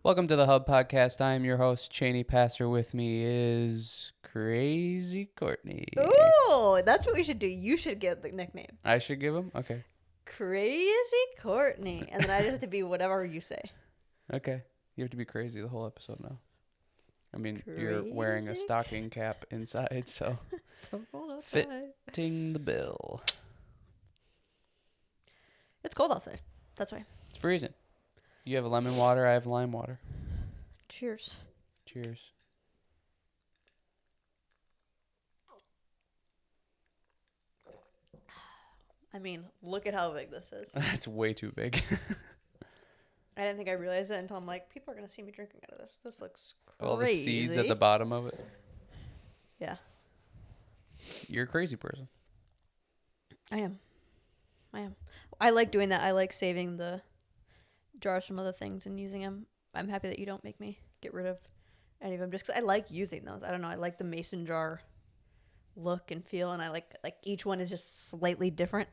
Welcome to the Hub Podcast. I am your host, Cheney Passer. With me is Crazy Courtney. Ooh, that's what we should do. You should get the nickname. I should give him? Okay. Crazy Courtney. And then I just have to be whatever you say. Okay. You have to be crazy the whole episode now. I mean, you're wearing a Crazy? stocking cap inside, so So cold Fit. outside. fitting the bill. It's cold outside. That's why. It's freezing. You have lemon water, I have lime water. Cheers. Cheers. I mean, look at how big this is. That's way too big. I didn't think I realized it until I'm like, people are going to see me drinking out of this. This looks crazy. All the seeds at the bottom of it. Yeah, You're a crazy person. I am. I like doing that. I like saving the jars from other things and using them. I'm happy that you don't make me get rid of any of them just 'cause I like using those. I don't know. I like the mason jar look and feel, and I like each one is just slightly different.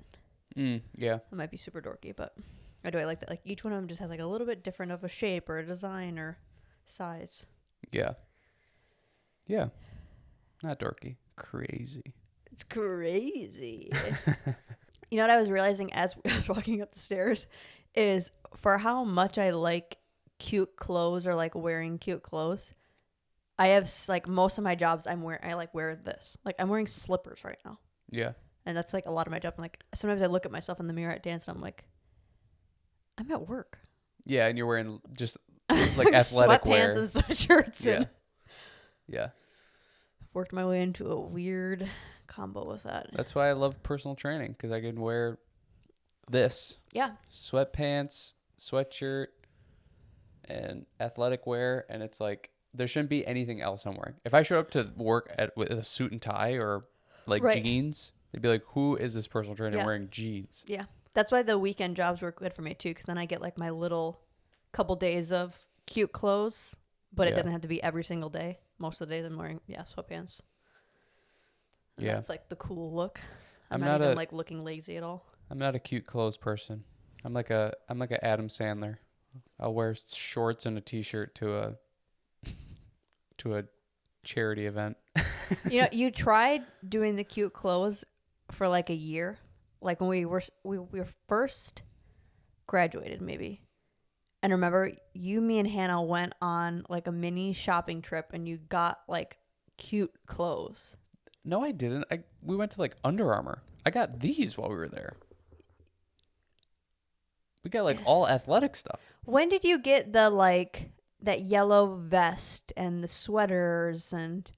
Yeah. It might be super dorky, but I do. I like that. Like each one of them just has like a little bit different of a shape or a design or size. Yeah. Yeah. Not dorky. Crazy. It's crazy. You know what I was realizing as I was walking up the stairs is for how much I like cute clothes or like wearing cute clothes. I have like most of my jobs I like wear this. Like I'm wearing slippers right now. Yeah. And that's like a lot of my job. I'm like sometimes I look at myself in the mirror at dance and I'm like, I'm at work. Yeah, and you're wearing just like athletic sweatpants wear. and sweatshirts. Yeah. And Yeah. I've worked my way into a weird combo with that. That's why I love personal training, because I can wear this. Yeah. Sweatpants, sweatshirt, and athletic wear, and it's like there shouldn't be anything else I'm wearing. If I showed up to work with a suit and tie or like Right. jeans, they'd be like, who is this personal trainer Yeah. wearing jeans? Yeah. That's why the weekend jobs work good for me too, because then I get like my little couple days of cute clothes, but it Yeah. doesn't have to be every single day. Most of the days I'm wearing sweatpants. And Yeah. that's like the cool look. I'm I'm not not even a- like looking lazy at all. I'm not a cute clothes person. I'm like a Adam Sandler. I'll wear shorts and a t-shirt to a charity event. You know, you tried doing the cute clothes for like a year, like when we were first graduated, maybe. And remember, you, me, and Hannah went on like a mini shopping trip, and you got like cute clothes. No, I didn't. We went to like Under Armour. I got these while we were there. We got like all athletic stuff. When did you get the like that yellow vest and the sweaters and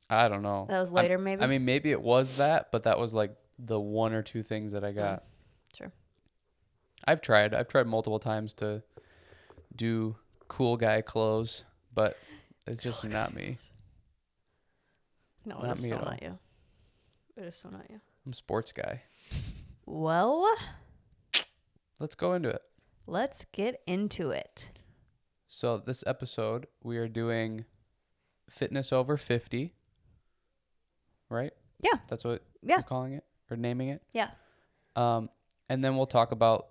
I don't know. that was later maybe? I mean, maybe it was that, but that was like the one or two things that I got. Sure. I've tried multiple times to do cool guy clothes, but it's just not me. No, Not it is me so at all. not you. It is so not you. I'm a sports guy. Well, Let's go into it. let's get into it. So this episode, we are doing fitness over 50, right? Yeah. That's what Yeah. you're calling it or naming it? Yeah. And then we'll talk about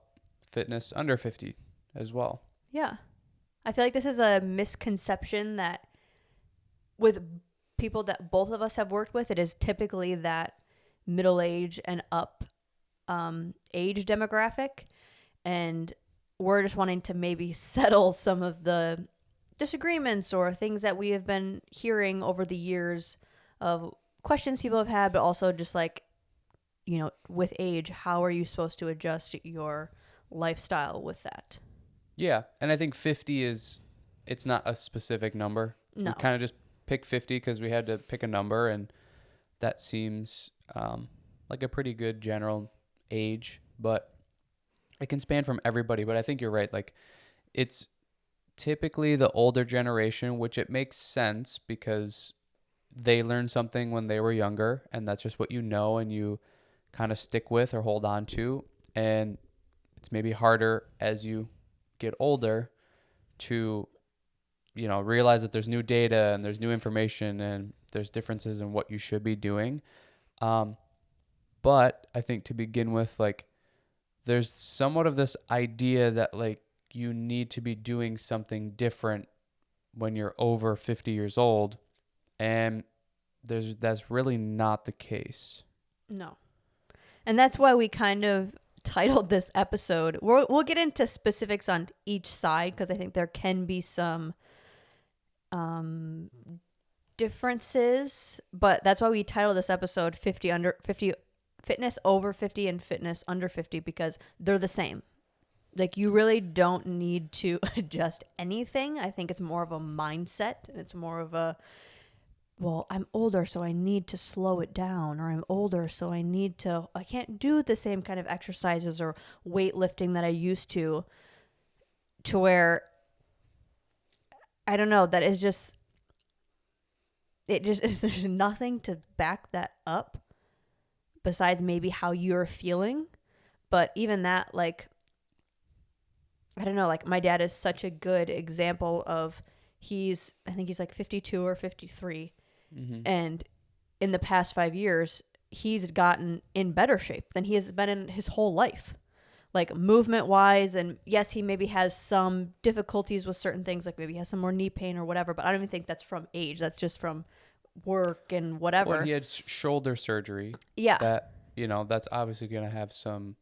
fitness under 50 as well. Yeah. I feel like this is a misconception that with people that both of us have worked with, it is typically that middle age and up age demographic. And we're just wanting to maybe settle some of the disagreements or things that we have been hearing over the years of questions people have had, but also just like, you know, with age, how are you supposed to adjust your lifestyle with that? Yeah. And I think 50 it's not a specific number. No. We kind of just picked 50 because we had to pick a number, and that seems like a pretty good general age, but it can span from everybody. But I think you're right. Like, it's typically the older generation, which it makes sense because they learned something when they were younger, and that's just what you know and you kind of stick with or hold on to. And it's maybe harder as you get older to, you know, realize that there's new data and there's new information and there's differences in what you should be doing. But I think to begin with, like, there's somewhat of this idea that, like, you need to be doing something different when you're over 50 years old, and that's really not the case. No. And that's why we kind of titled this episode. We'll get into specifics on each side because I think there can be some differences, but that's why we titled this episode 50 under 50 fitness over 50 and fitness under 50, because they're the same. Like, you really don't need to adjust anything. I think it's more of a mindset, and it's more of a, well, I'm older, so I need to slow it down, or I'm older, so I can't do the same kind of exercises or weightlifting that I used to where, I don't know, that is just, there's nothing to back that up besides maybe how you're feeling. But even that, like, I don't know, like, my dad is such a good example of, I think he's like 52 or 53. Mm-hmm. And in the past 5 years, he's gotten in better shape than he has been in his whole life, like movement wise. And yes, he maybe has some difficulties with certain things, like maybe he has some more knee pain or whatever, but I don't even think that's from age. That's just from work and whatever. Well, he had shoulder surgery. Yeah. That, that's obviously going to have some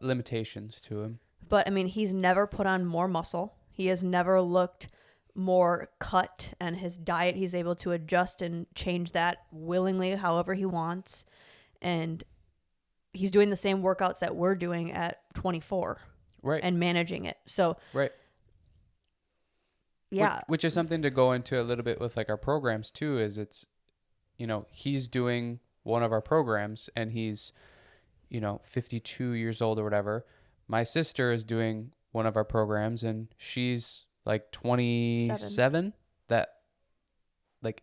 limitations to him. But I mean, he's never put on more muscle. He has never looked more cut, and his diet, he's able to adjust and change that willingly however he wants. And he's doing the same workouts that we're doing at 24. Right. And managing it. So, right. Yeah. Which is something to go into a little bit with like our programs too, is it's, he's doing one of our programs and he's, 52 years old or whatever. My sister is doing one of our programs and she's like 27. That, like,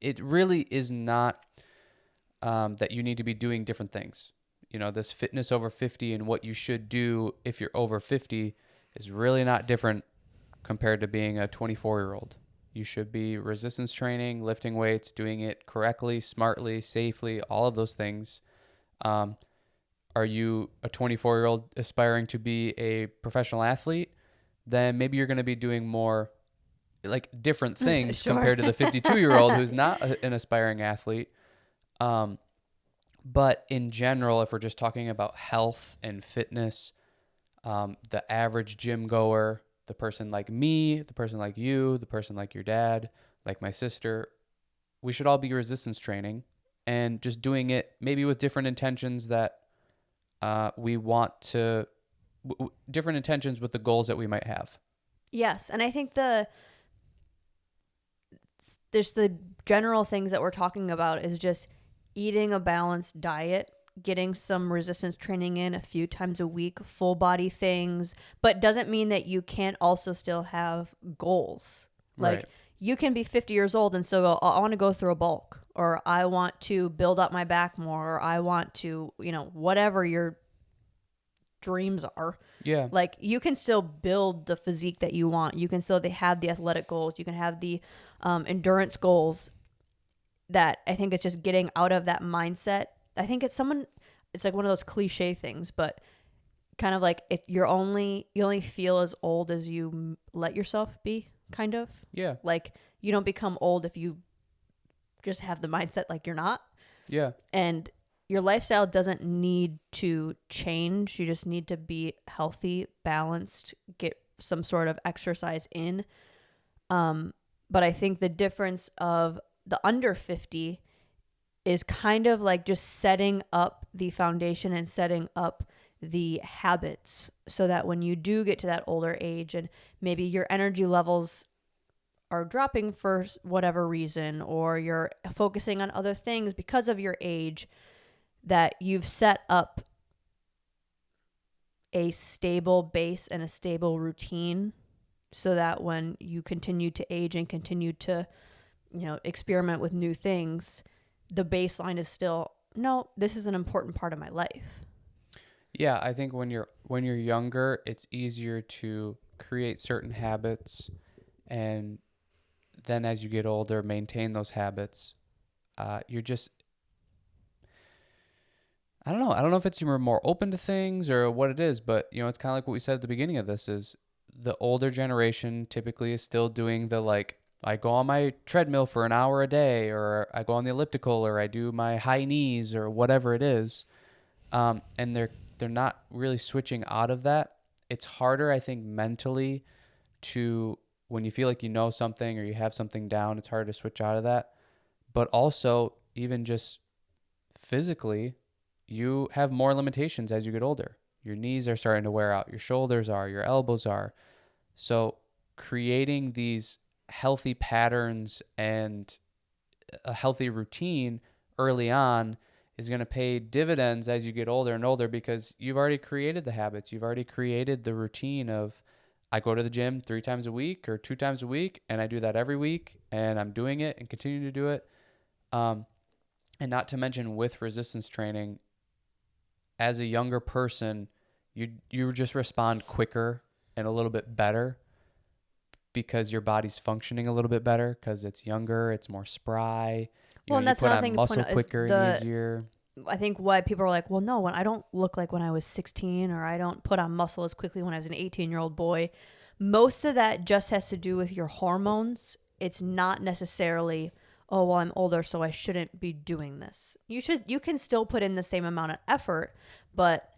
it really is not that you need to be doing different things. This fitness over 50 and what you should do if you're over 50 is really not different compared to being a 24-year-old. You should be resistance training, lifting weights, doing it correctly, smartly, safely, all of those things. Are you a 24-year-old aspiring to be a professional athlete? Then maybe you're going to be doing more like different things Sure. compared to the 52-year-old who's not an aspiring athlete. But in general, if we're just talking about health and fitness, the average gym goer, the person like me, the person like you, the person like your dad, like my sister, we should all be resistance training and just doing it maybe with different intentions that we want to, different intentions with the goals that we might have. Yes. And I think there's the general things that we're talking about is just eating a balanced diet, getting some resistance training in a few times a week, full body things, but doesn't mean that you can't also still have goals. Like, Right. You can be 50 years old and still go, I want to go through a bulk, or I want to build up my back more, or I want to, whatever your dreams are. Yeah. Like, you can still build the physique that you want. You can still have the athletic goals. You can have the endurance goals. That I think it's just getting out of that mindset. I think it's like one of those cliche things, but kind of like you only feel as old as you let yourself be, kind of. Yeah. Like, you don't become old if you just have the mindset like you're not. Yeah. And your lifestyle doesn't need to change. You just need to be healthy, balanced, get some sort of exercise in. But I think the difference of the under 50 is kind of like just setting up the foundation and setting up the habits so that when you do get to that older age and maybe your energy levels are dropping for whatever reason, or you're focusing on other things because of your age, that you've set up a stable base and a stable routine so that when you continue to age and continue to experiment with new things, the baseline is still, no, this is an important part of my life. Yeah, I think when you're younger, it's easier to create certain habits, and then as you get older, maintain those habits. You're just, I don't know. I don't know if it's you're more open to things or what it is, but it's kind of like what we said at the beginning of this is the older generation typically is still doing the like I go on my treadmill for an hour a day, or I go on the elliptical, or I do my high knees, or whatever it is, and they're not really switching out of that. It's harder, I think, mentally to when you feel like you know something or you have something down. It's hard to switch out of that, but also even just physically, you have more limitations as you get older. Your knees are starting to wear out, your shoulders are, your elbows are. So creating these healthy patterns and a healthy routine early on is going to pay dividends as you get older and older because you've already created the habits. You've already created the routine of I go to the gym 3 times a week or 2 times a week, and I do that every week, and I'm doing it and continue to do it. And not to mention with resistance training, as a younger person, you just respond quicker and a little bit better because your body's functioning a little bit better because it's younger, it's more spry. Well, and You that's put another on thing to point muscle out is quicker and easier. I think why people are like, well, no, when I don't look like when I was 16, or I don't put on muscle as quickly when I was an 18-year-old boy. Most of that just has to do with your hormones. It's not necessarily, oh, well, I'm older, so I shouldn't be doing this. You can still put in the same amount of effort, but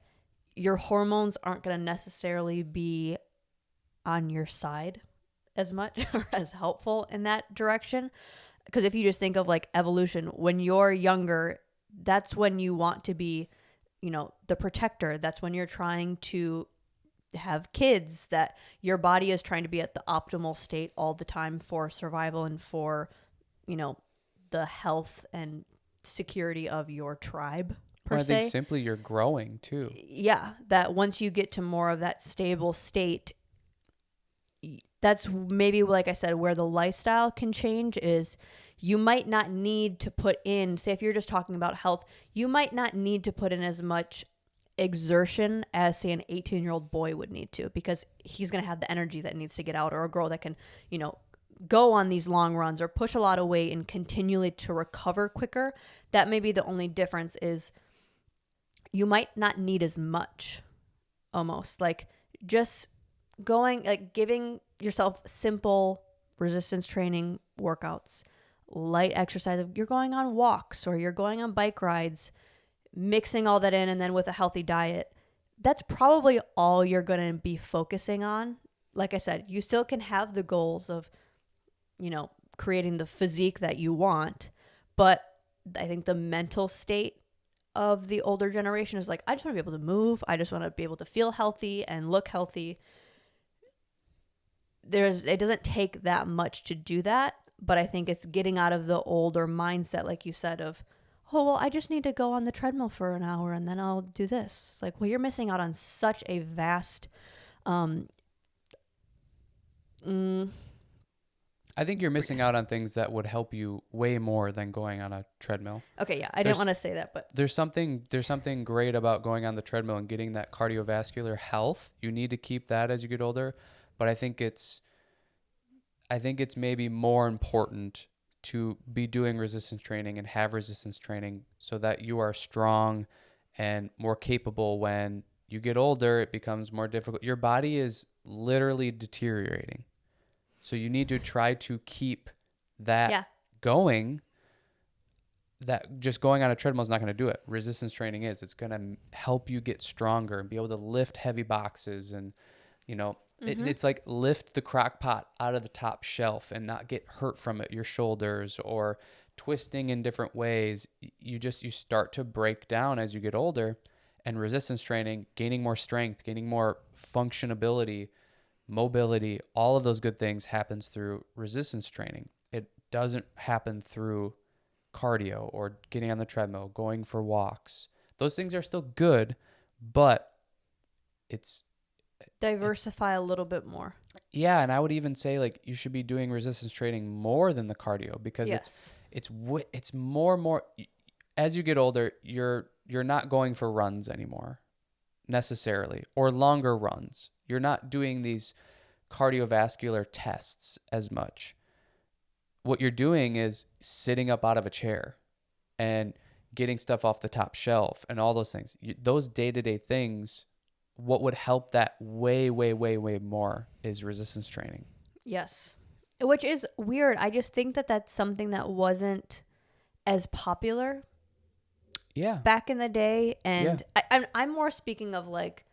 your hormones aren't going to necessarily be on your side as much or as helpful in that direction. Because if you just think of like evolution, when you're younger, that's when you want to be, the protector. That's when you're trying to have kids, that your body is trying to be at the optimal state all the time for survival and for, the health and security of your tribe, per Well, I think se. simply you're growing too. Yeah, that once you get to more of that stable state, that's maybe, like I said, where the lifestyle can change is you might not need to put in, say if you're just talking about health, you might not need to put in as much exertion as, say, an 18-year-old boy would need to, because he's going to have the energy that needs to get out, or a girl that can, go on these long runs or push a lot of weight and continually to recover quicker. That may be the only difference, is you might not need as much, almost like just going, like giving yourself simple resistance training workouts, light exercise. You're going on walks or you're going on bike rides, mixing all that in, and then with a healthy diet, that's probably all you're going to be focusing on. Like I said, you still can have the goals of, creating the physique that you want, but I think the mental state of the older generation is like, I just want to be able to move. I just want to be able to feel healthy and look healthy. It doesn't take that much to do that, but I think it's getting out of the older mindset, like you said, of, oh, well, I just need to go on the treadmill for an hour and then I'll do this. Like, well, you're missing out on such a vast, I think you're missing out on things that would help you way more than going on a treadmill. Okay, yeah, I didn't want to say that, but there's something great about going on the treadmill and getting that cardiovascular health. You need to keep that as you get older, but I think it's maybe more important to be doing resistance training and have resistance training so that you are strong and more capable. When you get older, it becomes more difficult. Your body is literally deteriorating. So you need to try to keep that going. That just going on a treadmill is not going to do it. Resistance training is. It's going to help you get stronger and be able to lift heavy boxes. And, it's like lift the crock pot out of the top shelf and not get hurt from it, your shoulders, or twisting in different ways. You start to break down as you get older. And resistance training, gaining more strength, gaining more functionability, mobility, all of those good things happens through resistance training. It doesn't happen through cardio or getting on the treadmill, going for walks. Those things are still good, but it's diversify a little bit more. Yeah, and I would even say like you should be doing resistance training more than the cardio, because it's more as you get older, you're not going for runs anymore necessarily, or longer runs. You're not doing these cardiovascular tests as much. What you're doing is sitting up out of a chair and getting stuff off the top shelf and all those things. Those day-to-day things, what would help that way, way, way, way more is resistance training. Yes. Which is weird. I just think that that's something that wasn't as popular Yeah. back in the day. And I'm more speaking of like,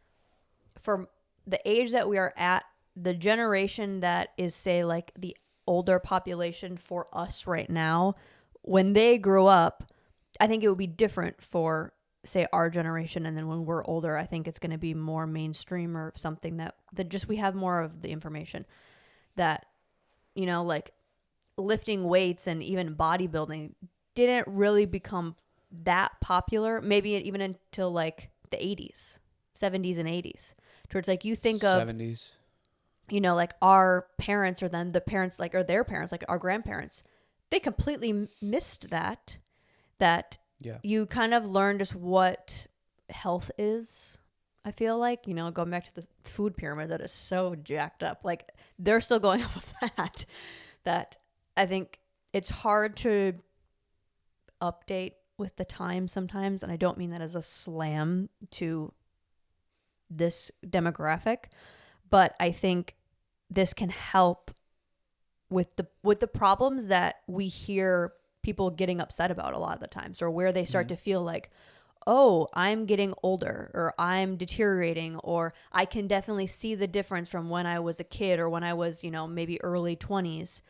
for the age that we are at, the generation that is, say, like the older population for us right now, when they grew up, I think it would be different for, say, our generation. And then when we're older, I think it's going to be more mainstream or something that just we have more of the information that, you know, like lifting weights and even bodybuilding didn't really become that popular, maybe even until like the 80s, 70s and 80s. Towards like you think of 70s. You know, like our parents or then the parents, like, or their parents, like our grandparents, they completely missed that Yeah. you kind of learn just what health is. I feel like, you know, going back to the food pyramid that is so jacked up, like they're still going off of that I think it's hard to update with the time sometimes. And I don't mean that as a slam to this demographic, but I think this can help with the problems that we hear people getting upset about a lot of the times, or where they start to feel like, oh, I'm getting older, or I'm deteriorating, or I can definitely see the difference from when I was a kid or when I was, you know, maybe early 20s,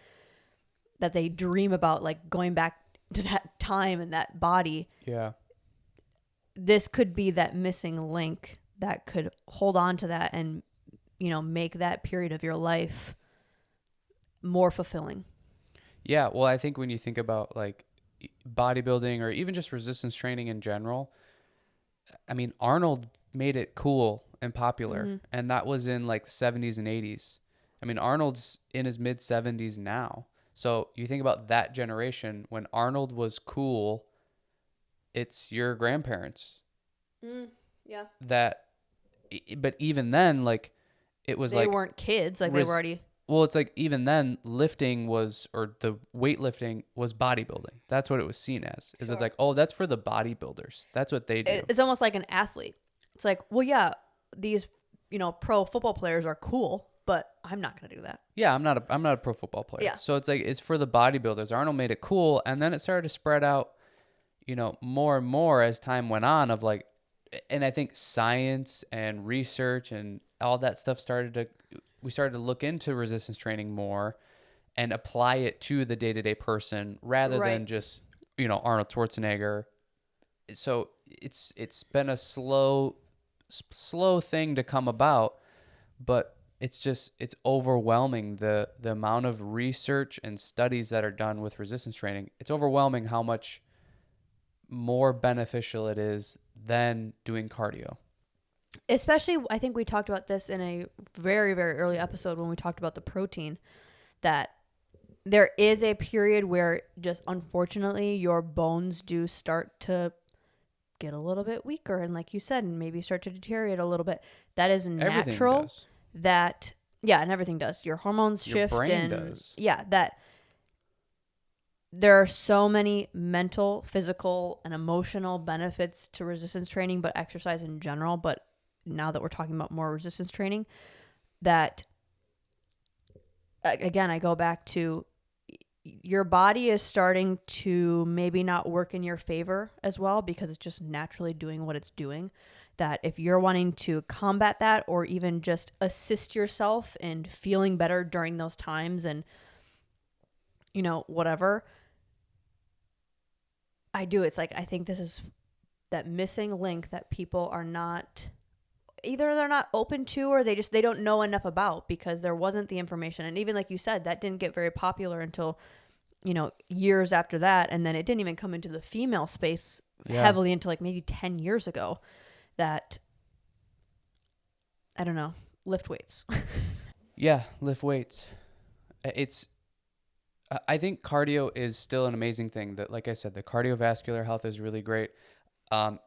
that they dream about like going back to that time and that body. Yeah. This could be that missing link that could hold on to that and, you know, make that period of your life more fulfilling. Yeah. Well, I think when you think about like bodybuilding or even just resistance training in general, I mean, Arnold made it cool and popular, and that was in like the 70s and 80s. I mean, Arnold's in his mid 70s now. So you think about that generation when Arnold was cool, it's your grandparents Yeah. but even then, like, it was They like weren't kids. Like they were already. well, it's like even then lifting was, or the weightlifting was bodybuilding. That's what it was seen as. Is It's like, oh, that's for the bodybuilders. That's what they do. It's almost like an athlete. It's like, well, yeah, these, you know, pro football players are cool, but I'm not going to do that. Yeah, I'm not a pro football player. Yeah. So it's like, it's for the bodybuilders. Arnold made it cool, and then it started to spread out, you know, more and more as time went on, of like, and I think science and research and all that stuff we started to look into resistance training more and apply it to the day-to-day person rather than just, you know, Arnold Schwarzenegger. So it's been a slow thing to come about, but it's overwhelming, the amount of research and studies that are done with resistance training. It's overwhelming how much more beneficial it is than doing cardio. Especially, I think we talked about this in a very, very early episode when we talked about the protein, that there is a period where just unfortunately your bones do start to get a little bit weaker. And like you said, and maybe start to deteriorate a little bit. That is natural. Everything does. And everything does. Your hormones Your shift. brain does. Yeah, that there are so many mental, physical, and emotional benefits to resistance training, but exercise in general. But now that we're talking about more resistance training, that, again, I go back to your body is starting to maybe not work in your favor as well, because it's just naturally doing what it's doing. That if you're wanting to combat that, or even just assist yourself in feeling better during those times, and, you know, whatever, it's like, I think this is that missing link that people are not, either they're not open to, or they don't know enough about, because there wasn't the information. And even like you said, that didn't get very popular until, you know, years after that. And then it didn't even come into the female space heavily until like maybe 10 years ago, that, I don't know, lift weights. Yeah, lift weights. I think cardio is still an amazing thing. That, like I said, the cardiovascular health is really great.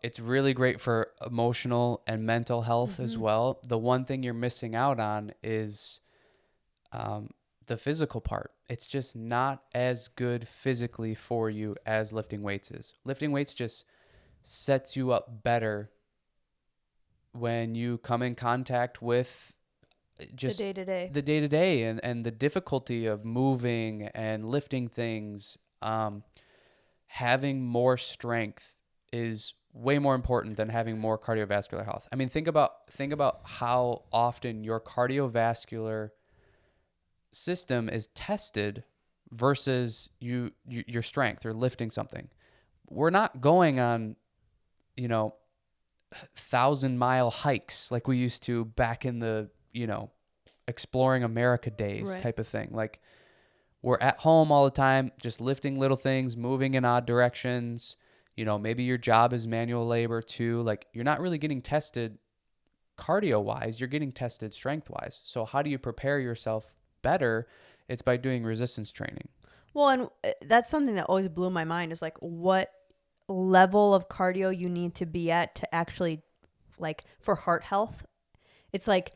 It's really great for emotional and mental health as well. The one thing you're missing out on is the physical part. It's just not as good physically for you as lifting weights is. Lifting weights just sets you up better when you come in contact with just the day to day. the day to day and the difficulty of moving and lifting things. Having more strength is way more important than having more cardiovascular health. I mean, think about how often your cardiovascular system is tested versus your strength or lifting something. We're not going on, 1,000-mile hikes like we used to back in the, exploring America days Right. type of thing. Like, we're at home all the time, just lifting little things, moving in odd directions. Maybe your job is manual labor too. Like, you're not really getting tested cardio wise, you're getting tested strength wise. So how do you prepare yourself better? It's by doing resistance training. Well, and that's something that always blew my mind is like what level of cardio you need to be at to actually, like, for heart health. It's like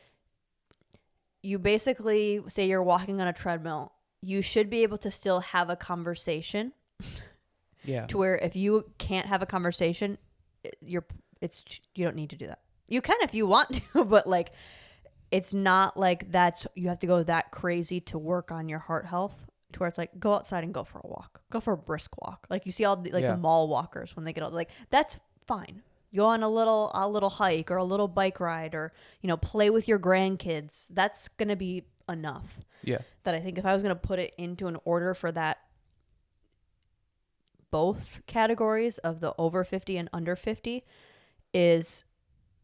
you basically say you're walking on a treadmill. You should be able to still have a conversation. Yeah. To where if you can't have a conversation, you don't need to do that. You can if you want to, but like it's not like you have to go that crazy to work on your heart health. To where it's like go outside and go for a walk, go for a brisk walk. Like you see all the mall walkers when they get out, like that's fine. Go on a little hike or a little bike ride or play with your grandkids. That's gonna be enough. Yeah. That I think if I was gonna put it into an order for that, both categories of the over 50 and under 50 is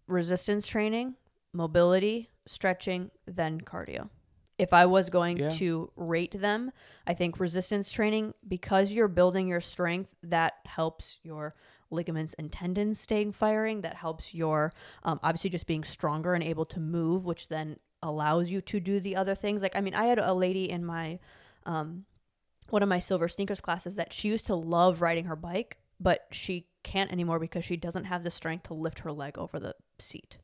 resistance training, mobility, stretching, then cardio. If I was going to rate them, I think resistance training, because you're building your strength, that helps your ligaments and tendons staying firing. That helps your, obviously just being stronger and able to move, which then allows you to do the other things. Like, I mean, I had a lady in my, one of my silver sneakers classes that she used to love riding her bike, but she can't anymore because she doesn't have the strength to lift her leg over the seat.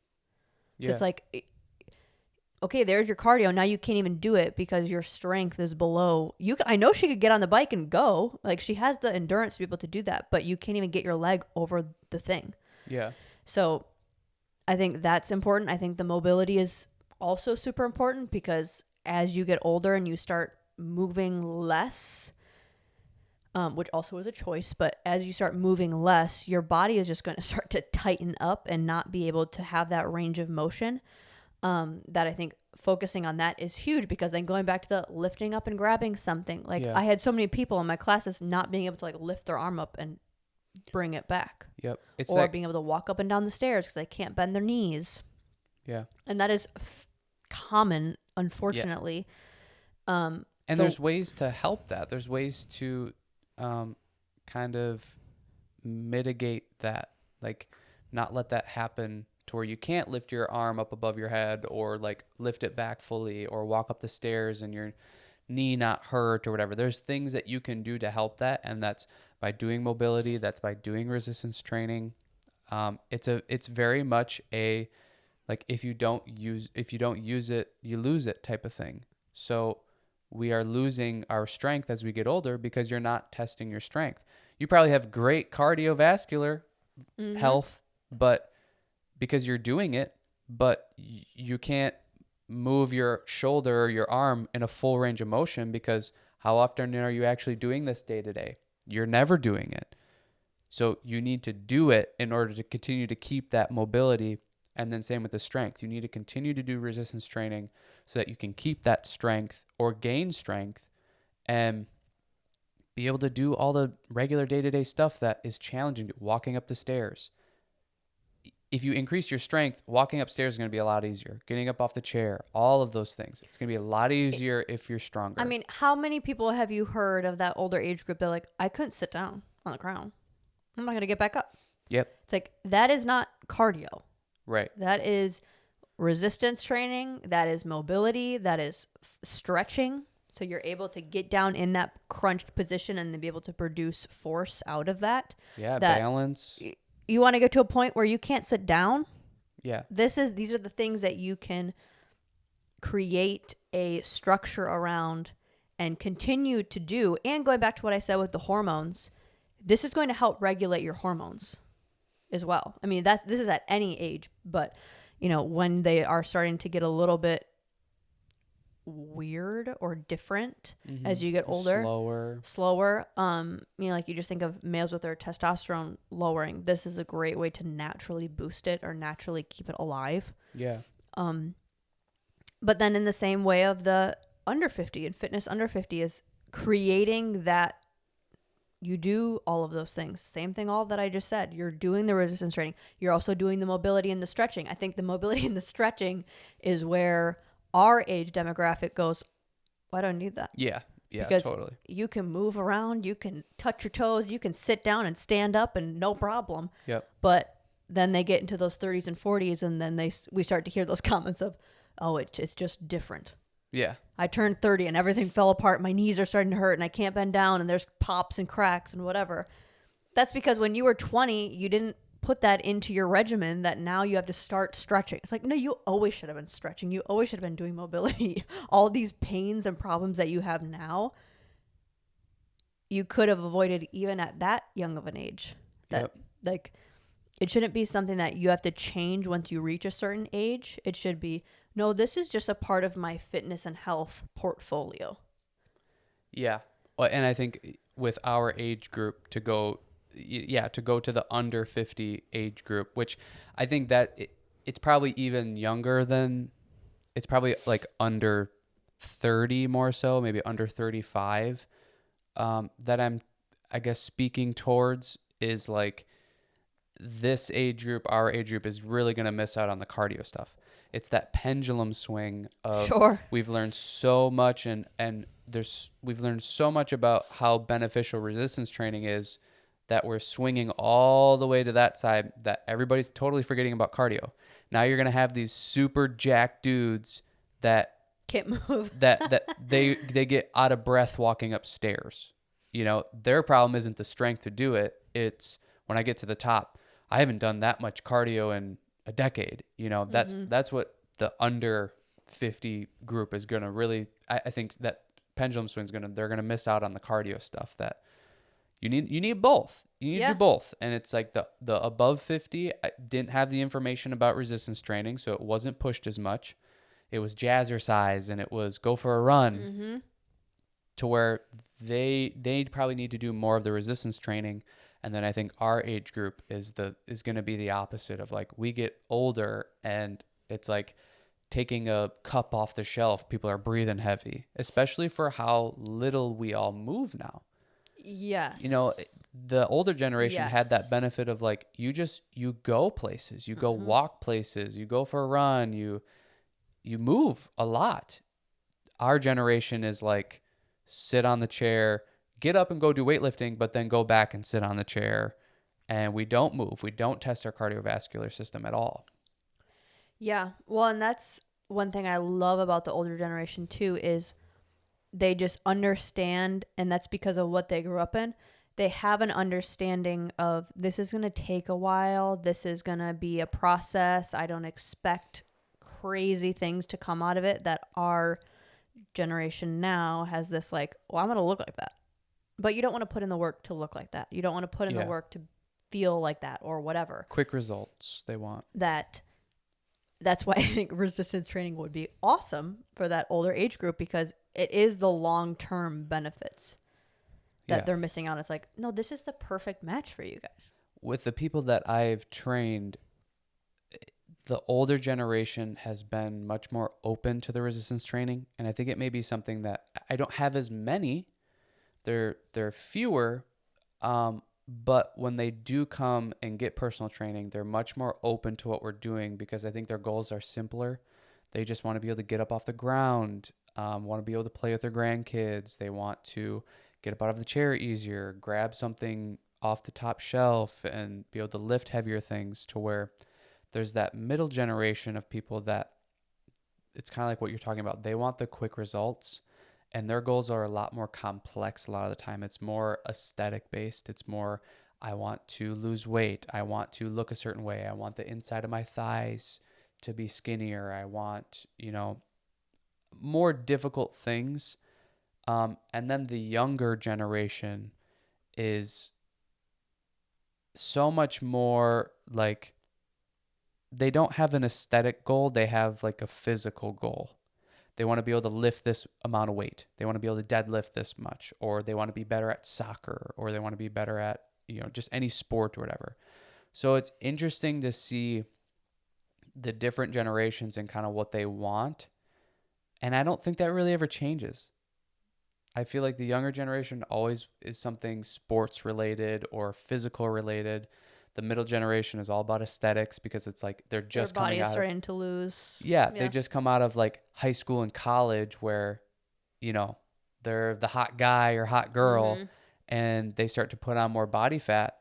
So it's like, okay, there's your cardio. Now you can't even do it because your strength is below. I know she could get on the bike and go. Like, she has the endurance to be able to do that, but you can't even get your leg over the thing. Yeah. So I think that's important. I think the mobility is also super important because as you get older and you start moving less, which also is a choice, but as you start moving less, your body is just going to start to tighten up and not be able to have that range of motion. That I think focusing on that is huge, because then going back to the lifting up and grabbing something, like I had so many people in my classes not being able to like lift their arm up and bring it back. Yep. Or being able to walk up and down the stairs because they can't bend their knees. Yeah. And that is common, unfortunately. Yeah. And there's ways to help that. There's ways to kind of mitigate that, like not let that happen to where you can't lift your arm up above your head or like lift it back fully or walk up the stairs and your knee not hurt or whatever. There's things that you can do to help that, and that's by doing mobility, that's by doing resistance training. It's very much a like if you don't use it, you lose it type of thing. So we are losing our strength as we get older because you're not testing your strength. You probably have great cardiovascular health, but because you're doing it, but you can't move your shoulder or your arm in a full range of motion, because how often are you actually doing this day to day? You're never doing it. So you need to do it in order to continue to keep that mobility. And then same with the strength. You need to continue to do resistance training so that you can keep that strength or gain strength and be able to do all the regular day-to-day stuff that is challenging. Walking up the stairs. If you increase your strength, walking upstairs is going to be a lot easier. Getting up off the chair, all of those things. It's going to be a lot easier if you're stronger. I mean, how many people have you heard of that older age group? They're like, I couldn't sit down on the ground. I'm not going to get back up. Yep. It's like, that is not cardio. Right. That is resistance training. That is mobility. That is stretching. So you're able to get down in that crunched position and then be able to produce force out of that. Yeah, balance. You want to get to a point where you can't sit down? Yeah. These are the things that you can create a structure around and continue to do. And going back to what I said with the hormones, this is going to help regulate your hormones. as well. I mean, this is at any age, but you know, when they are starting to get a little bit weird or different as you get older, slower. You know, like you just think of males with their testosterone lowering. This is a great way to naturally boost it or naturally keep it alive. Yeah. But then in the same way of the under 50 and fitness under 50 is creating that you do all of those things. Same thing all that I just said. You're doing the resistance training. You're also doing the mobility and the stretching. I think the mobility and the stretching is where our age demographic goes, well, I don't need that. Yeah. Yeah, because totally. You can move around, you can touch your toes, you can sit down and stand up and no problem. Yep. But then they get into those 30s and 40s and then we start to hear those comments of, oh, it's just different. Yeah. I turned 30 and everything fell apart. My knees are starting to hurt and I can't bend down and there's pops and cracks and whatever. That's because when you were 20, you didn't put that into your regimen that now you have to start stretching. It's like, no, you always should have been stretching. You always should have been doing mobility. All these pains and problems that you have now, you could have avoided even at that young of an age. Like, it shouldn't be something that you have to change once you reach a certain age. It should be, no, this is just a part of my fitness and health portfolio. Yeah. Well, and I think with our age group to go to the under 50 age group, which I think that it's probably even younger than, it's probably like under 30 more so, maybe under 35, that I'm, I guess, speaking towards is like this age group, our age group is really going to miss out on the cardio stuff. It's that pendulum swing of we've learned so much and we've learned so much about how beneficial resistance training is that we're swinging all the way to that side that everybody's totally forgetting about cardio. Now you're going to have these super jacked dudes that can't move, that they get out of breath walking upstairs. You know, their problem isn't the strength to do it. It's when I get to the top, I haven't done that much cardio in a decade. You know, that's what the under 50 group is going to really, I think that pendulum swing they're going to miss out on the cardio stuff that you need both. You need to do both. And it's like the above 50, I didn't have the information about resistance training, so it wasn't pushed as much. It was jazzercise and it was go for a run to where they probably need to do more of the resistance training. And then I think our age group is going to be the opposite of like we get older and it's like taking a cup off the shelf. People are breathing heavy, especially for how little we all move now. Yes. You know, the older generation had that benefit of like you go places, you go walk places, you go for a run, you move a lot. Our generation is like sit on the chair, get up and go do weightlifting, but then go back and sit on the chair, and we don't move. We don't test our cardiovascular system at all. Yeah. Well, and that's one thing I love about the older generation too is they just understand, and that's because of what they grew up in. They have an understanding of this is going to take a while. This is going to be a process. I don't expect crazy things to come out of it that our generation now has this like, well, I'm going to look like that. But you don't want to put in the work to look like that. You don't want to put in the work to feel like that or whatever. Quick results they want. That's why I think resistance training would be awesome for that older age group because it is the long-term benefits that they're missing out. It's like, no, this is the perfect match for you guys. With the people that I've trained, the older generation has been much more open to the resistance training. And I think it may be something that I don't have as many. They're fewer, but when they do come and get personal training, they're much more open to what we're doing because I think their goals are simpler. They just want to be able to get up off the ground, want to be able to play with their grandkids. They want to get up out of the chair easier, grab something off the top shelf and be able to lift heavier things to where there's that middle generation of people that it's kind of like what you're talking about. They want the quick results. And their goals are a lot more complex a lot of the time. It's more aesthetic based. It's more, I want to lose weight. I want to look a certain way. I want the inside of my thighs to be skinnier. I want, more difficult things. And then the younger generation is so much more like they don't have an aesthetic goal, they have like a physical goal. They want to be able to lift this amount of weight. They want to be able to deadlift this much, or they want to be better at soccer, or they want to be better at, just any sport or whatever. So it's interesting to see the different generations and kind of what they want. And I don't think that really ever changes. I feel like the younger generation always is something sports related or physical related. The middle generation is all about aesthetics because it's like they're just Their body coming is out of, starting to lose. yeah, they just come out of like high school and college where, they're the hot guy or hot girl, Mhm. and they start to put on more body fat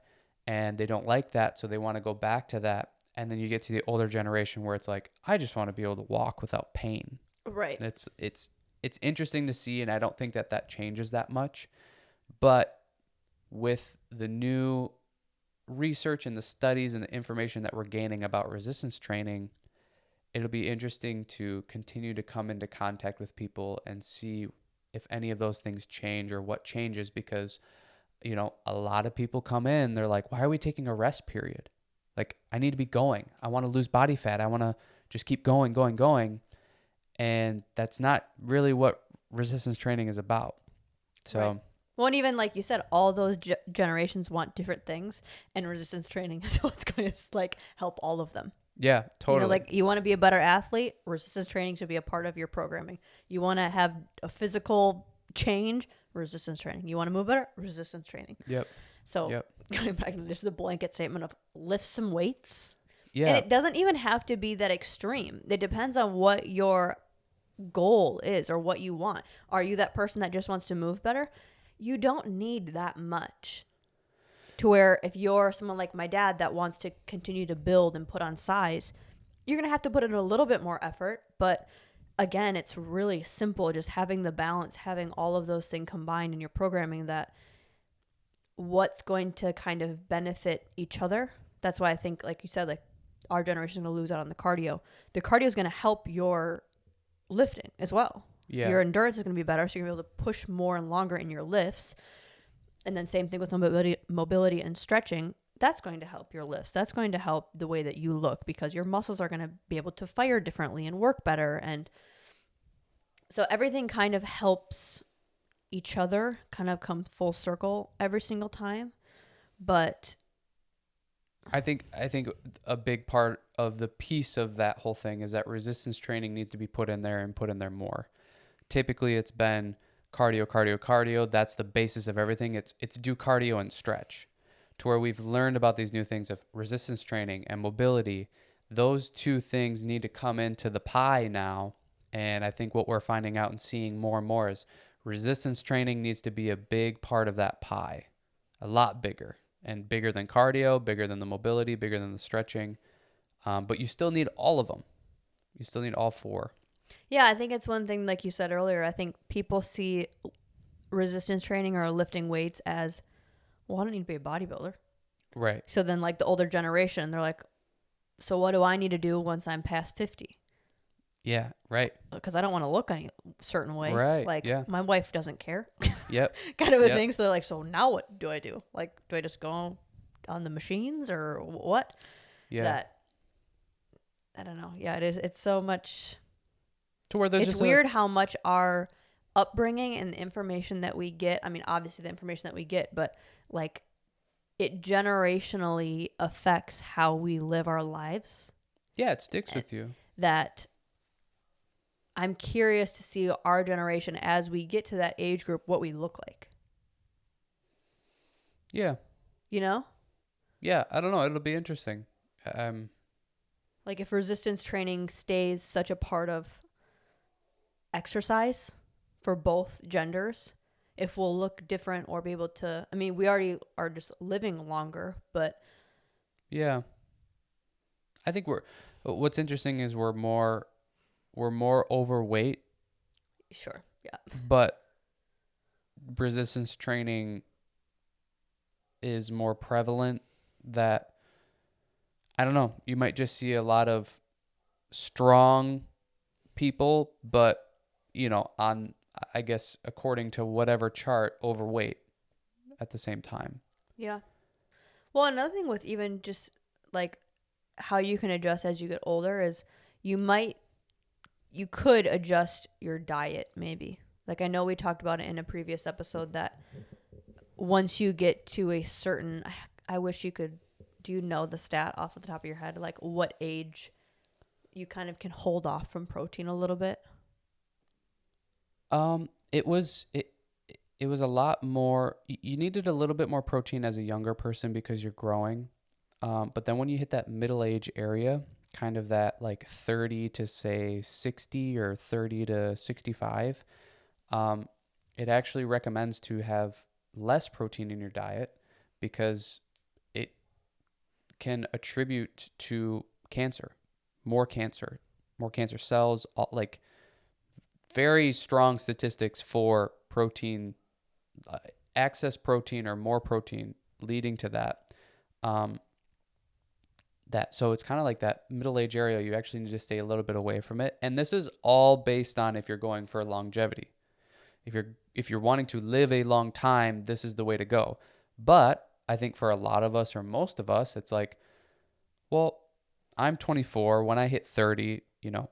and they don't like that. So they want to go back to that. And then you get to the older generation where it's like, I just want to be able to walk without pain. Right. And it's interesting to see. And I don't think that changes that much, but with the new research and the studies and the information that we're gaining about resistance training, it'll be interesting to continue to come into contact with people and see if any of those things change or what changes, because a lot of people come in, they're like, why are we taking a rest period? Like, I need to be going. I want to lose body fat. I want to just keep going. And that's not really what resistance training is about. So Right. Well, and even like you said, all those generations want different things, and resistance training is what's going to like help all of them. yeah, totally. Like you want to be a better athlete, resistance training should be a part of your programming. You want to have a physical change, resistance training. You want to move better, resistance training. Yep. So Yep. going back to just the blanket statement of lift some weights. Yeah. And it doesn't even have to be that extreme. It depends on what your goal is or what you want. Are you that person that just wants to move better? You don't need that much. To where if you're someone like my dad that wants to continue to build and put on size, you're going to have to put in a little bit more effort. But again, it's really simple. Just having the balance, having all of those things combined in your programming, that what's going to kind of benefit each other. That's why I think, like you said, like our generation is going to lose out on the cardio. The cardio is going to help your lifting as well. Yeah. Your endurance is going to be better, so you're going to be able to push more and longer in your lifts. And then same thing with mobility and stretching. That's going to help your lifts. That's going to help the way that you look, because your muscles are going to be able to fire differently and work better. And so everything kind of helps each other kind of come full circle every single time. But I think a big part of the piece of that whole thing is that resistance training needs to be put in there and put in there more. Typically it's been cardio. That's the basis of everything. It's do cardio and stretch, to where we've learned about these new things of resistance training and mobility. Those two things need to come into the pie now. And I think what we're finding out and seeing more and more is resistance training needs to be a big part of that pie, a lot bigger, and bigger than cardio, bigger than the mobility, bigger than the stretching. But you still need all of them. You still need all four. yeah, I think it's one thing, like you said earlier, I think people see resistance training or lifting weights as, well, I don't need to be a bodybuilder. Right. So then like the older generation, they're like, so what do I need to do once I'm past 50? Yeah. Right. Because I don't want to look any certain way. Right, Like yeah. my wife doesn't care. Yep. Kind of a Yep. thing. So they're like, so now what do I do? Like, do I just go on the machines or what? Yeah. That, I don't know. Yeah, it is. It's so much. To where there's It's just weird how much our upbringing and the information that we get. I mean, obviously the information that we get, but like it generationally affects how we live our lives. yeah, it sticks with you. That I'm curious to see our generation as we get to that age group, what we look like. Yeah. You know? Yeah. I don't know. It'll be interesting. Like if resistance training stays such a part of exercise for both genders, if we'll look different or be able to, I mean, we already are just living longer, but Yeah. I think what's interesting is we're more overweight, sure. Yeah. but resistance training is more prevalent. That, I don't know, you might just see a lot of strong people, but on, I guess, according to whatever chart, overweight at the same time. Yeah. Well, another thing with even just like how you can adjust as you get older is you might you could adjust your diet maybe. Like I know we talked about it in a previous episode that once you get to a certain I wish you could do you know the stat off the top of your head like what age you kind of can hold off from protein a little bit? It was a lot more. You needed a little bit more protein as a younger person because you're growing. But then when you hit that middle age area, kind of that like 30 to say 60 or 30 to 65, um, it actually recommends to have less protein in your diet because it can attribute to cancer, more cancer, more cancer cells, like very strong statistics for protein, uh, excess protein or more protein leading to that. Um, so it's kind of like that middle age area. You actually need to stay a little bit away from it. And this is all based on if you're going for longevity. If you're wanting to live a long time, this is the way to go. But I think for a lot of us or most of us, it's like, well, I'm 24. When I hit 30,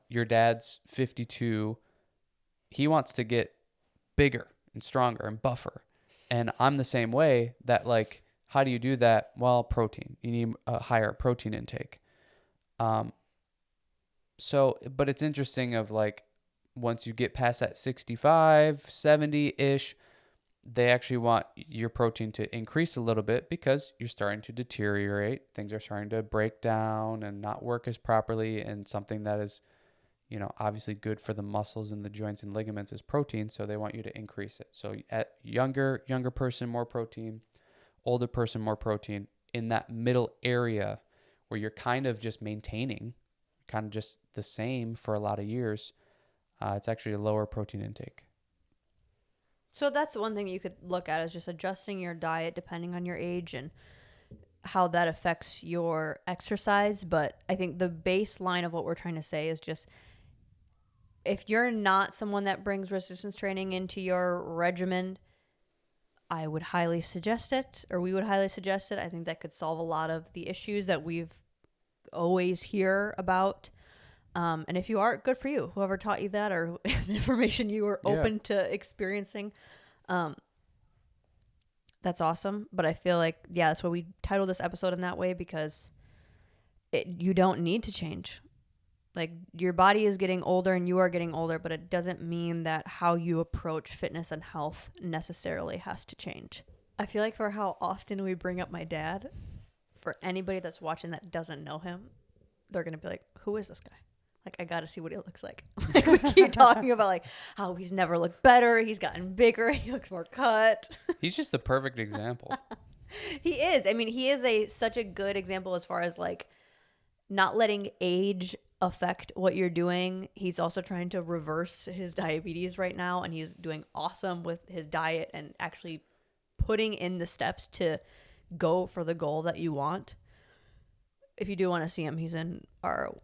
your dad's 52. He wants to get bigger and stronger and buffer. And I'm the same way that like, how do you do that? Well, protein. You need a higher protein intake. But it's interesting of like, once you get past that 65, 70-ish, they actually want your protein to increase a little bit because you're starting to deteriorate. Things are starting to break down and not work as properly. And something that is, obviously good for the muscles and the joints and ligaments is protein. So they want you to increase it. So at younger person, more protein, older person, more protein. In that middle area where you're kind of just maintaining, kind of just the same for a lot of years, it's actually a lower protein intake. So that's one thing you could look at is just adjusting your diet depending on your age and how that affects your exercise. But I think the baseline of what we're trying to say is just if you're not someone that brings resistance training into your regimen, I would highly suggest it, or we would highly suggest it. I think that could solve a lot of the issues that we've always hear about. And if you are, good for you. Whoever taught you that or the information you were open to experiencing, that's awesome. But I feel like, that's why we titled this episode in that way because you don't need to change. Like your body is getting older and you are getting older, but it doesn't mean that how you approach fitness and health necessarily has to change. I feel like for how often we bring up my dad, for anybody that's watching that doesn't know him, they're going to be like, who is this guy? Like, I got to see what he looks like. Like we keep talking about like how he's never looked better. He's gotten bigger. He looks more cut. He's just the perfect example. He is. I mean, he is such a good example as far as like not letting age affect what you're doing. He's also trying to reverse his diabetes right now, and he's doing awesome with his diet and actually putting in the steps to go for the goal that you want. If you do want to see him, he's in our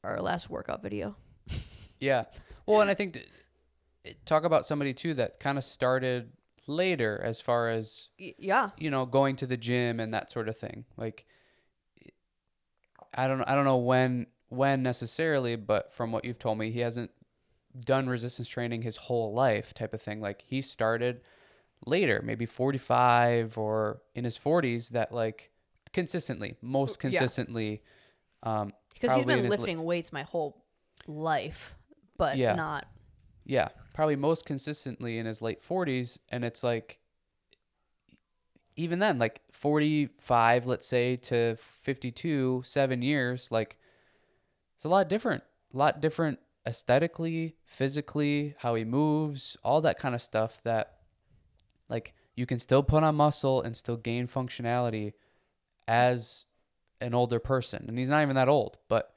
last workout video. Yeah. Well, and I think talk about somebody too that kind of started later as far as going to the gym and that sort of thing. Like I don't know when necessarily, but from what you've told me, he hasn't done resistance training his whole life type of thing. Like he started later, maybe 45 or in his 40s, that like most consistently. Because he's been lifting weights my whole life, but not. Yeah, probably most consistently in his late 40s. And it's like, even then, like 45, let's say, to 52, 7 years, like it's a lot different aesthetically, physically, how he moves, all that kind of stuff that like you can still put on muscle and still gain functionality as an older person. And he's not even that old, but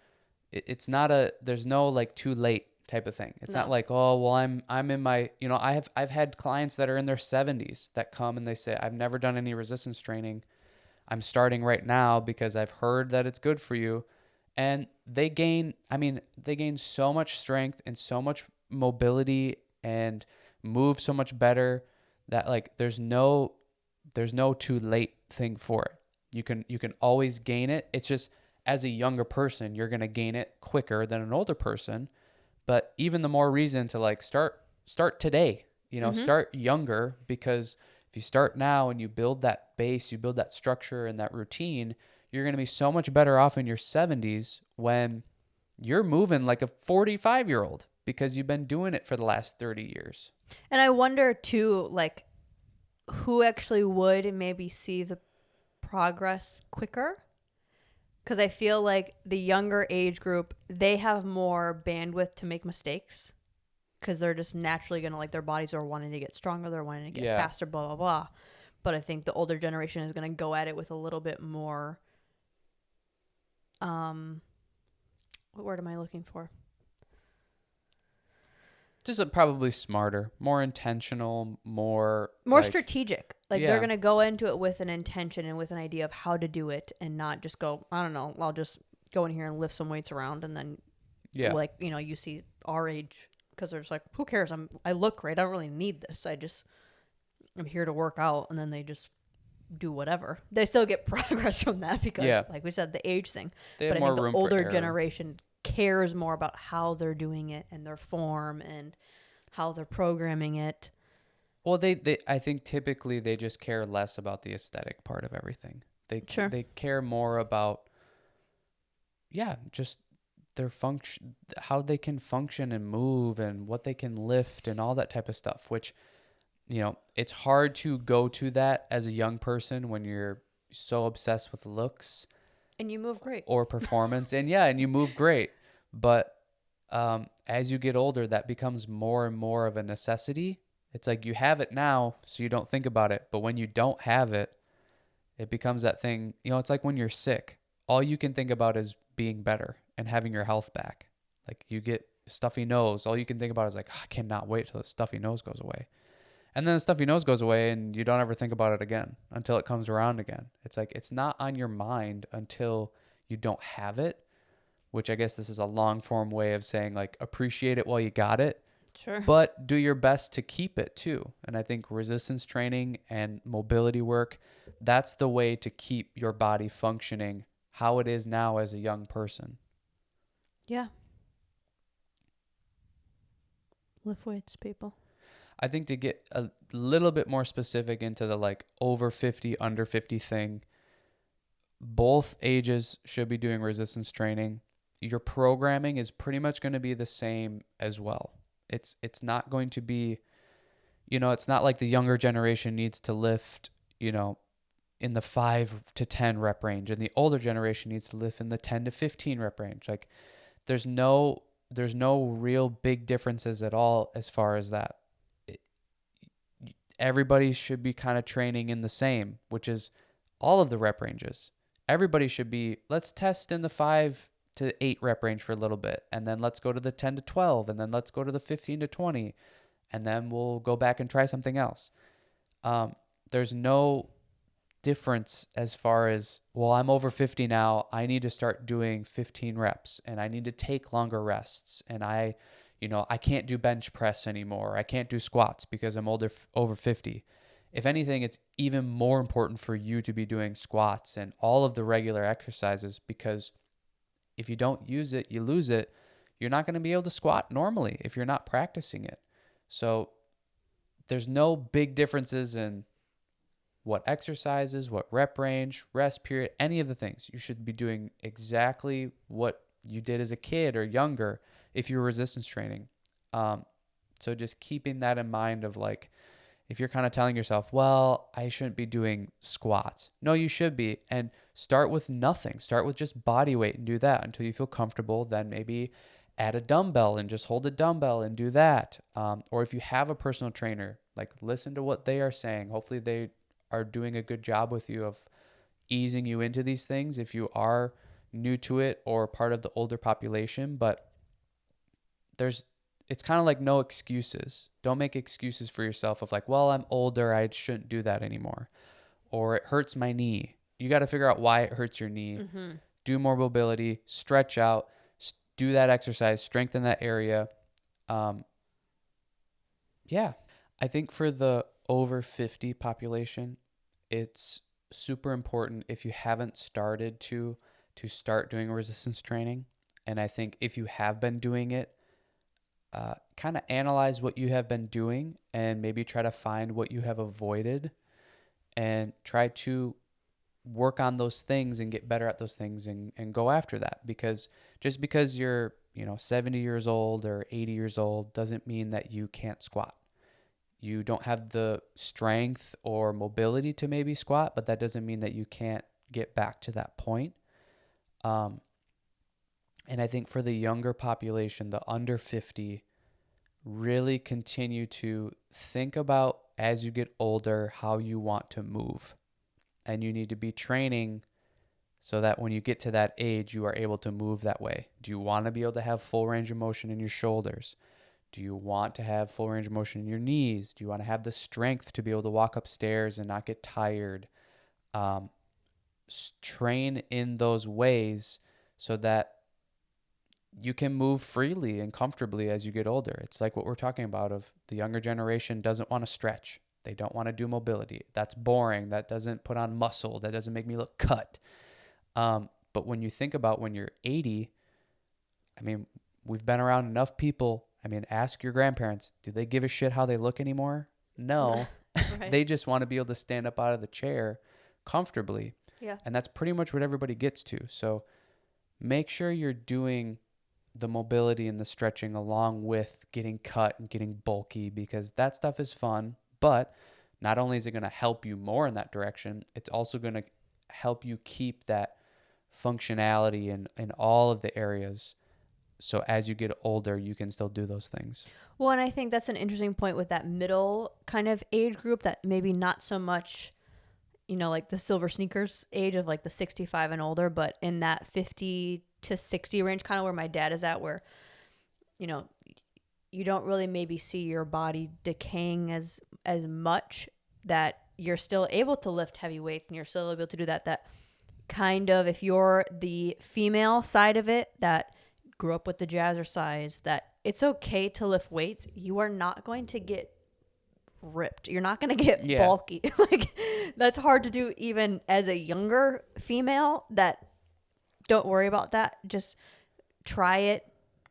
it's not there's no like too late type of thing. It's not like, oh, well, I'm in my, I've had clients that are in their 70s that come and they say, I've never done any resistance training. I'm starting right now because I've heard that it's good for you. And they gain so much strength and so much mobility and move so much better that like there's no too late thing for it. You can always gain it. It's just as a younger person, you're going to gain it quicker than an older person. But even the more reason to like start today, start younger, because if you start now and you build that base, you build that structure and that routine, you're going to be so much better off in your 70s when you're moving like a 45-year-old because you've been doing it for the last 30 years. And I wonder too, like, who actually would maybe see the progress quicker? Because I feel like the younger age group, they have more bandwidth to make mistakes because they're just naturally going to, like, their bodies are wanting to get stronger, they're wanting to get faster, blah, blah, blah. But I think the older generation is going to go at it with a little bit more, what word am I looking for? Just probably smarter, more intentional, more like, strategic. Like, yeah. They're going to go into it with an intention and with an idea of how to do it and not just go, I don't know, I'll just go in here and lift some weights around. And then, like, you see our age, because they're just like, who cares? I look great. I don't really need this. I'm here to work out. And then they just do whatever. They still get progress from that because, like we said, the age thing. But I think the older generation cares more about how they're doing it and their form and how they're programming it. Well, I think typically they just care less about the aesthetic part of everything. They care more about, just their function, how they can function and move and what they can lift and all that type of stuff, which, it's hard to go to that as a young person when you're so obsessed with looks. And you move great. Or performance. and you move great. But as you get older, that becomes more and more of a necessity. It's like you have it now, so you don't think about it. But when you don't have it, it becomes that thing. It's like when you're sick. All you can think about is being better and having your health back. Like you get stuffy nose. All you can think about is like, I cannot wait till the stuffy nose goes away. And then the stuffy nose goes away and you don't ever think about it again until it comes around again. It's like it's not on your mind until you don't have it, which I guess this is a long form way of saying like appreciate it while you got it. Sure. But do your best to keep it too. And I think resistance training and mobility work, that's the way to keep your body functioning how it is now as a young person. Yeah. Lift weights, people. I think to get a little bit more specific into the like over 50, under 50 thing, both ages should be doing resistance training. Your programming is pretty much going to be the same as well. It's not going to be, it's not like the younger generation needs to lift, in the 5 to 10 rep range, and the older generation needs to lift in the 10 to 15 rep range. Like there's no real big differences at all as far as that. Everybody should be kind of training in the same, which is all of the rep ranges. Everybody should be, let's test in the 5 to 8 rep range for a little bit, and then let's go to the 10 to 12, and then let's go to the 15 to 20, and then we'll go back and try something else. There's no difference as far as, well, I'm over 50 now, I need to start doing 15 reps, and I need to take longer rests, and I can't do bench press anymore. I can't do squats because I'm over 50. If anything, it's even more important for you to be doing squats and all of the regular exercises, because if you don't use it, you lose it. You're not going to be able to squat normally if you're not practicing it. So there's no big differences in what exercises, what rep range, rest period, any of the things. You should be doing exactly what you did as a kid or younger if you're resistance training. So just keeping that in mind of like, if you're kind of telling yourself, well, I shouldn't be doing squats. No, you should be. And start with nothing. Start with just body weight and do that until you feel comfortable. Then maybe add a dumbbell and just hold a dumbbell and do that. Or if you have a personal trainer, like listen to what they are saying. Hopefully they are doing a good job with you of easing you into these things if you are new to it or part of the older population. But it's kind of like no excuses. Don't make excuses for yourself of like, well, I'm older, I shouldn't do that anymore. Or it hurts my knee. You got to figure out why it hurts your knee. Mm-hmm. Do more mobility, stretch out, do that exercise, strengthen that area. I think for the over 50 population, it's super important if you haven't started to start doing resistance training. And I think if you have been doing it, kind of analyze what you have been doing and maybe try to find what you have avoided and try to work on those things and get better at those things and go after that. Because just because you're 70 years old or 80 years old doesn't mean that you can't squat. You don't have the strength or mobility to maybe squat, but that doesn't mean that you can't get back to that point. And I think for the younger population, the under 50, really continue to think about as you get older how you want to move. And you need to be training so that when you get to that age, you are able to move that way. Do you want to be able to have full range of motion in your shoulders? Do you want to have full range of motion in your knees? Do you want to have the strength to be able to walk upstairs and not get tired? Train in those ways so that you can move freely and comfortably as you get older. It's like what we're talking about of the younger generation doesn't want to stretch. They don't want to do mobility. That's boring. That doesn't put on muscle. That doesn't make me look cut. But when you think about when you're 80, I mean, we've been around enough people. I mean, ask your grandparents, do they give a shit how they look anymore? No. Right. They just want to be able to stand up out of the chair comfortably. Yeah. And that's pretty much what everybody gets to. So make sure you're doing the mobility and the stretching along with getting cut and getting bulky, because that stuff is fun. But not only is it going to help you more in that direction, it's also going to help you keep that functionality in all of the areas. So as you get older, you can still do those things. Well, and I think that's an interesting point with that middle kind of age group that maybe not so much, like the silver sneakers age of like the 65 and older, but in that 50 to 60 range, kind of where my dad is at, where, you don't really maybe see your body decaying as much, that you're still able to lift heavy weights and you're still able to do that kind of, if you're the female side of it that grew up with the jazzercise, that it's okay to lift weights. You are not going to get ripped. You're not going to get bulky. Like, that's hard to do even as a younger female. That, don't worry about that. Just try it.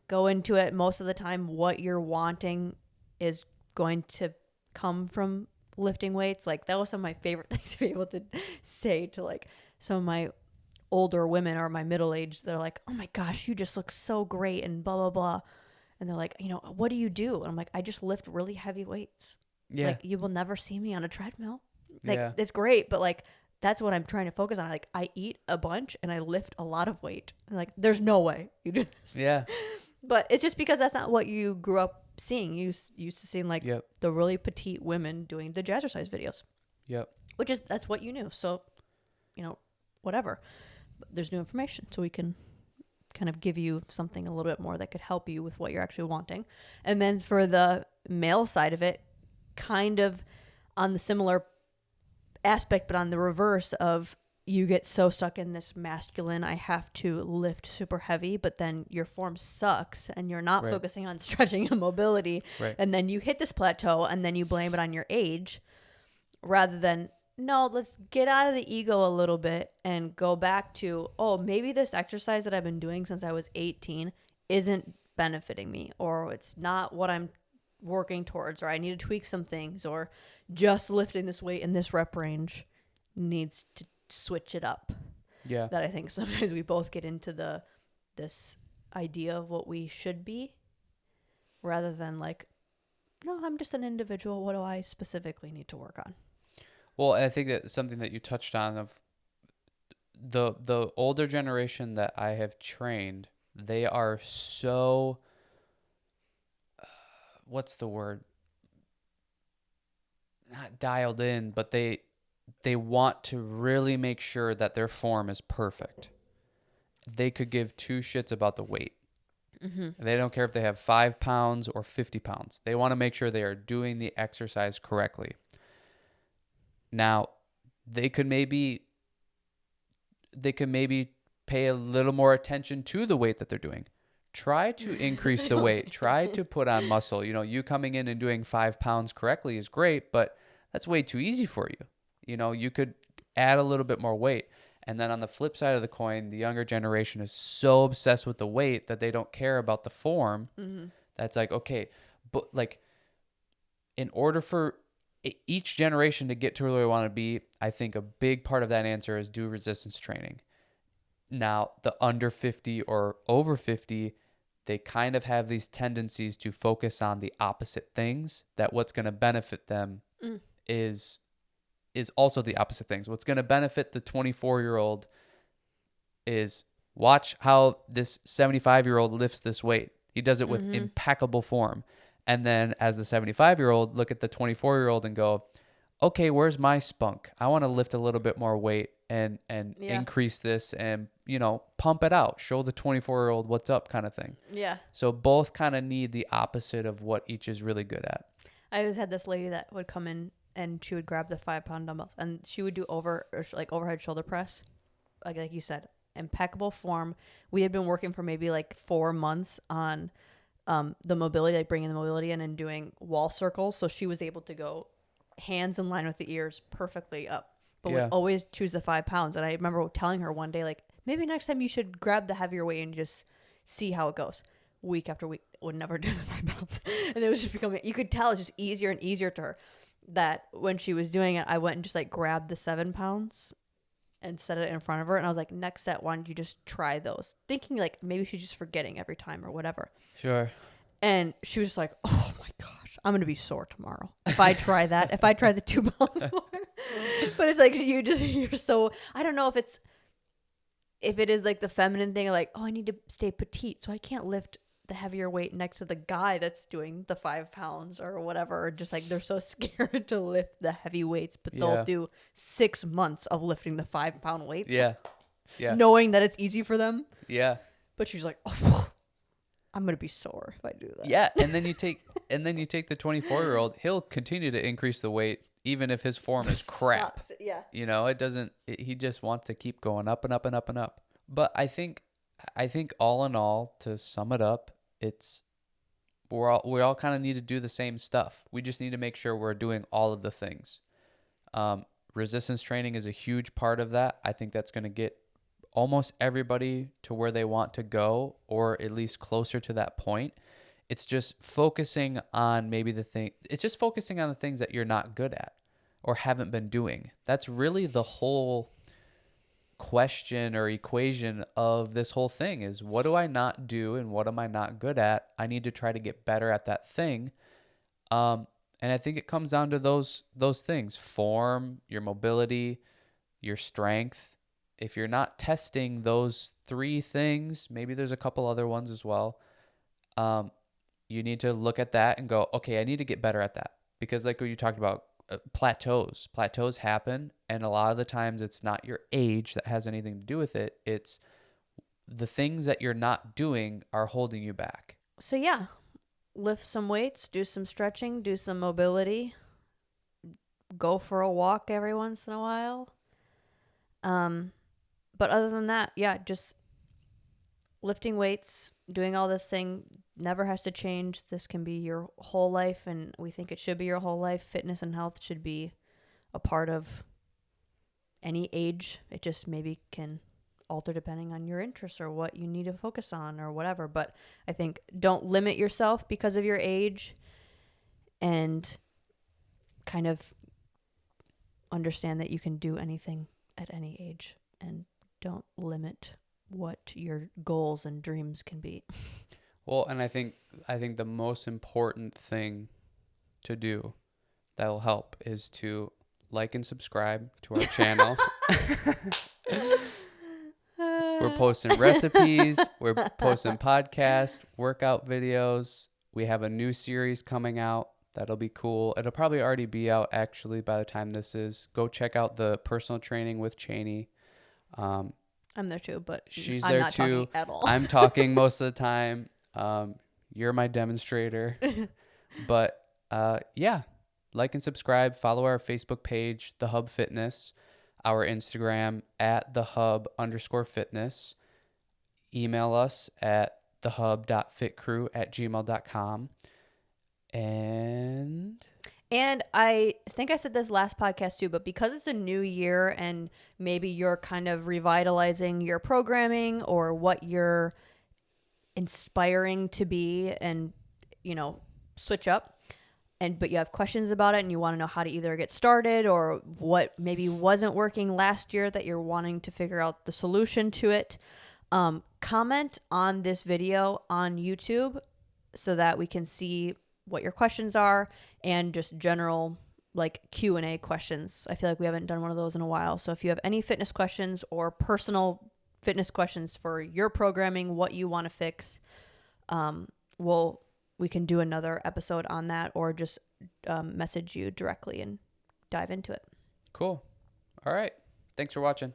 Go into it. Most of the time, what you're wanting is going to come from lifting weights. Like, that was some of my favorite things to be able to say to like some of my older women or my middle age. They're like, oh my gosh, you just look so great and blah, blah, blah. And they're like, what do you do? And I'm like, I just lift really heavy weights. Yeah. Like, you will never see me on a treadmill. Like, it's great, but like, that's what I'm trying to focus on. Like, I eat a bunch and I lift a lot of weight. Like, there's no way you do this. Yeah. But it's just because that's not what you grew up seeing. You used to seeing like the really petite women doing the jazzercise videos. Yep. That's what you knew. So, whatever. But there's new information, so we can kind of give you something a little bit more that could help you with what you're actually wanting. And then for the male side of it, kind of on the similar aspect, but on the reverse of, you get so stuck in this masculine, I have to lift super heavy, but then your form sucks and you're not focusing on stretching and mobility. Right. And then you hit this plateau and then you blame it on your age, rather than, no, let's get out of the ego a little bit and go back to, oh, maybe this exercise that I've been doing since I was 18 isn't benefiting me, or it's not what I'm working towards, or I need to tweak some things, or just lifting this weight in this rep range needs to switch it up. Yeah. That I think sometimes we both get into this idea of what we should be, rather than like, no, I'm just an individual. What do I specifically need to work on? Well, I think that something that you touched on of the older generation that I have trained, they are so, what's the word? Not dialed in, but they want to really make sure that their form is perfect. They could give two shits about the weight. Mm-hmm. They don't care if they have 5 pounds or 50 pounds. They want to make sure they are doing the exercise correctly. Now, they could maybe pay a little more attention to the weight that they're doing. Try to increase the weight. Try to put on muscle. You coming in and doing 5 pounds correctly is great, but that's way too easy for you. You could add a little bit more weight. And then on the flip side of the coin, the younger generation is so obsessed with the weight that they don't care about the form. That's like, okay, but like in order for each generation to get to where they want to be, I think a big part of that answer is do resistance training. Now, the under 50 or over 50, they kind of have these tendencies to focus on the opposite things, that what's going to benefit them is also the opposite things. What's going to benefit the 24-year-old is watch how this 75-year-old lifts this weight. He does it with impeccable form. And then as the 75-year-old, look at the 24-year-old and go, okay, where's my spunk? I want to lift a little bit more weight and increase this and, pump it out. Show the 24-year-old what's up kind of thing. Yeah. So both kind of need the opposite of what each is really good at. I always had this lady that would come in and she would grab the 5-pound dumbbells and she would do overhead shoulder press. Like you said, impeccable form. We had been working for maybe like 4 months on the mobility, like bringing the mobility in and doing wall circles. So she was able to go hands in line with the ears perfectly up, but would always choose the 5 pounds. And I remember telling her one day, like, maybe next time you should grab the heavier weight and just see how it goes. Week after week, would never do the 5 pounds. And it was just becoming, you could tell it's just easier and easier to her, that when she was doing it, I went and just like grabbed the 7 pounds and set it in front of her. And I was like, next set, why don't you just try those? Thinking like maybe she's just forgetting every time or whatever. Sure. And she was just like, oh my gosh, I'm going to be sore tomorrow if I try that, if I try the 2 pounds more. But it's like, you're so, I don't know if it is like the feminine thing, like, oh, I need to stay petite, so I can't lift the heavier weight next to the guy that's doing the 5 pounds or whatever. Or just like they're so scared to lift the heavy weights, but they'll do 6 months of lifting the 5 pound weights. Yeah. Knowing that it's easy for them. Yeah. But she's like, oh, I'm gonna be sore if I do that. Yeah, and then you take the 24-year-old, he'll continue to increase the weight even if his form is crap. Yeah. He just wants to keep going up and up and up and up. But I think all in all, to sum it up, we all kind of need to do the same stuff. We just need to make sure we're doing all of the things. Resistance training is a huge part of that. I think that's going to get almost everybody to where they want to go, or at least closer to that point. It's just focusing on focusing on the things that you're not good at or haven't been doing. That's really the whole question or equation of this whole thing is, what do I not do and what am I not good at? I need to try to get better at that thing. And I think it comes down to those things: form, your mobility, your strength. If you're not testing those 3 things, maybe there's a couple other ones as well. You need to look at that and go, okay, I need to get better at that. Because like what you talked about, plateaus happen. And a lot of the times it's not your age that has anything to do with it. It's the things that you're not doing are holding you back. So yeah, lift some weights, do some stretching, do some mobility, go for a walk every once in a while. But other than that, yeah, just lifting weights, doing all this thing never has to change. This can be your whole life, and we think it should be your whole life. Fitness and health should be a part of any age. It just maybe can alter depending on your interests or what you need to focus on or whatever. But I think don't limit yourself because of your age, and kind of understand that you can do anything at any age, and don't limit what your goals and dreams can be. Well, and I think the most important thing to do that will help is to like and subscribe to our channel. We're posting recipes, we're posting podcasts, workout videos. We have a new series coming out. That'll be cool. It'll probably already be out actually by the time this is. Go check out the personal training with Cheney. I'm there too, but she's I'm there not too. Talking at all. I'm talking most of the time. You're my demonstrator. But yeah, like and subscribe. Follow our Facebook page, The Hub Fitness. Our Instagram at @thehub_fitness. Email us at thehub.fitcrew@gmail.com. And And I think I said this last podcast too, but because it's a new year and maybe you're kind of revitalizing your programming or what you're inspiring to be and, switch up. But you have questions about it and you want to know how to either get started or what maybe wasn't working last year that you're wanting to figure out the solution to it. Comment on this video on YouTube so that we can see what your questions are and just general like Q&A questions. I feel like we haven't done one of those in a while. So if you have any fitness questions or personal fitness questions for your programming, what you want to fix, we can do another episode on that or just message you directly and dive into it. Cool. All right. Thanks for watching.